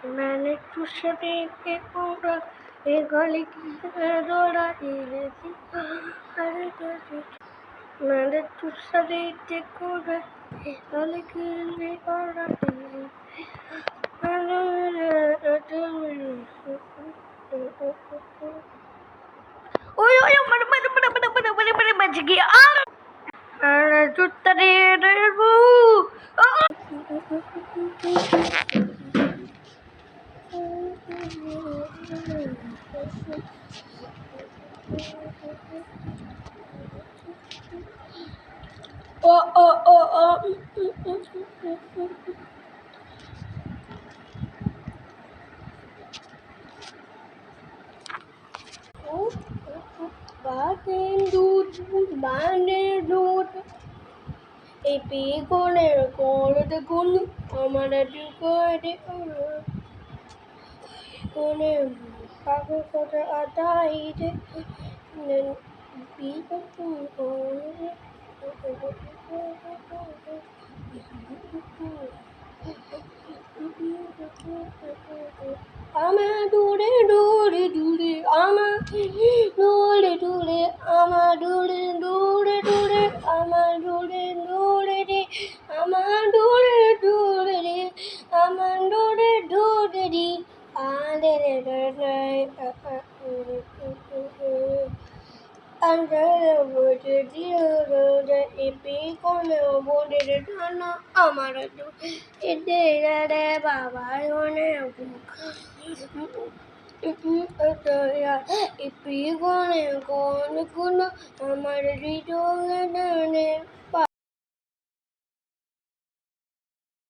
मैंने तुझसे देखे पूरा ये गली की दौड़ा थी अरे मैंने तुझसे देखे पूरा ये गली की दौड़ा थी ओए ओए बड़े बच गया अरे जूता दे रे वो এপি কোণের কোণ দেখুন আমার করে কোণে কাগজ কথা আদাই রে আমার দূরে দূরে দূরে আমার দূরে দূরে আমার দূরে দূরে দূরে আমার দূরে দূরে রে আমার দূরে দূরে রে আমার দূরে দূরে রে আমার বাবার ইপিগনে কোন কোন আমার হৃদয়